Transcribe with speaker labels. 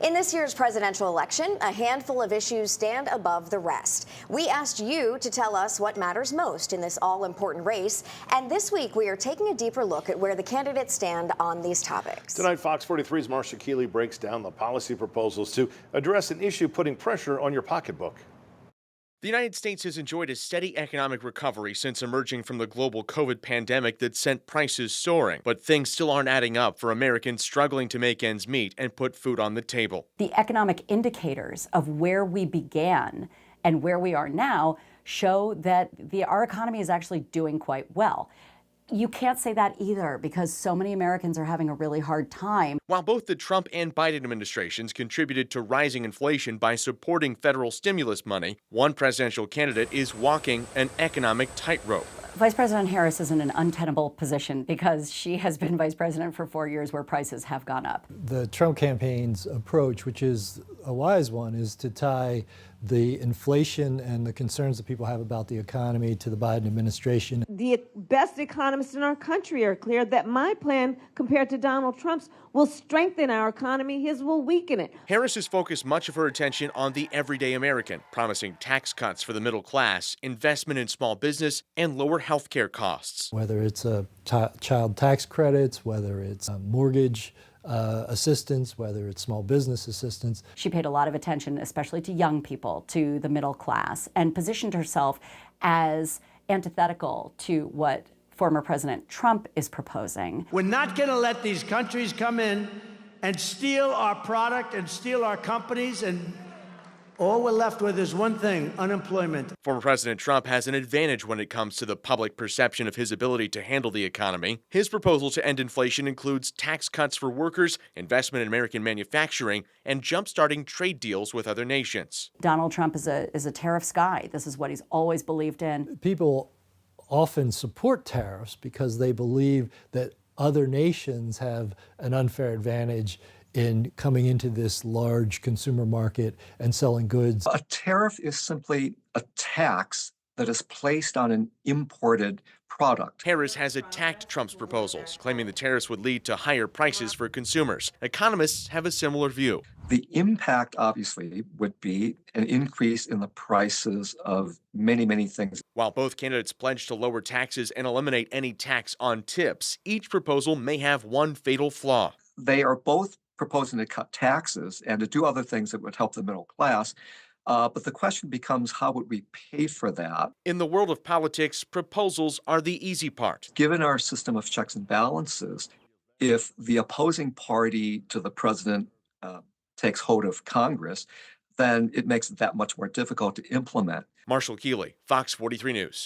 Speaker 1: In this year's presidential election, a handful of issues stand above the rest. We asked you to tell us what matters most in this all-important race, and this week we are taking a deeper look at where the candidates stand on these topics.
Speaker 2: Tonight, Fox 43's Marsha Keeley breaks down the policy proposals to address an issue putting pressure on your pocketbook.
Speaker 3: The United States has enjoyed a steady economic recovery since emerging from the global COVID pandemic that sent prices soaring. But things still aren't adding up for Americans struggling to make ends meet and put food on the table.
Speaker 4: The economic indicators of where we began and where we are now show that our economy is actually doing quite well. You can't say that either because so many Americans are having a really hard time.
Speaker 3: While both the Trump and Biden administrations contributed to rising inflation by supporting federal stimulus money, one presidential candidate is walking an economic tightrope.
Speaker 4: Vice President Harris is in an untenable position because she has been vice president for 4 years where prices have gone up.
Speaker 5: The Trump campaign's approach, which is a wise one, is to tie the inflation and the concerns that people have about the economy to the Biden administration.
Speaker 6: The best economists in our country are clear that my plan, compared to Donald Trump's, will strengthen our economy, his will weaken it.
Speaker 3: Harris has focused much of her attention on the everyday American, promising tax cuts for the middle class, investment in small business, and lower health care costs.
Speaker 5: Whether it's child tax credits, whether it's mortgage assistance, whether it's small business assistance.
Speaker 4: She paid a lot of attention, especially to young people, to the middle class, and positioned herself as antithetical to what former President Trump is proposing.
Speaker 7: We're not going to let these countries come in and steal our product and steal our companies, and all we're left with is one thing: unemployment.
Speaker 3: Former President Trump has an advantage when it comes to the public perception of his ability to handle the economy. His proposal to end inflation includes tax cuts for workers, investment in American manufacturing, and jump-starting trade deals with other nations.
Speaker 4: Donald Trump is a tariff guy. This is what he's always believed in.
Speaker 5: People often support tariffs because they believe that other nations have an unfair advantage in coming into this large consumer market and selling goods.
Speaker 8: A tariff is simply a tax that is placed on an imported product.
Speaker 3: Harris has attacked Trump's proposals, claiming the tariffs would lead to higher prices for consumers. Economists have a similar view.
Speaker 8: The impact, obviously, would be an increase in the prices of many, many things.
Speaker 3: While both candidates pledge to lower taxes and eliminate any tax on tips, each proposal may have one fatal flaw.
Speaker 8: They are both proposing to cut taxes and to do other things that would help the middle class. But the question becomes, how would we pay for that?
Speaker 3: In the world of politics, proposals are the easy part.
Speaker 8: Given our system of checks and balances, if the opposing party to the president takes hold of Congress, then it makes it that much more difficult to implement.
Speaker 3: Marshall Keeley, Fox 43 News.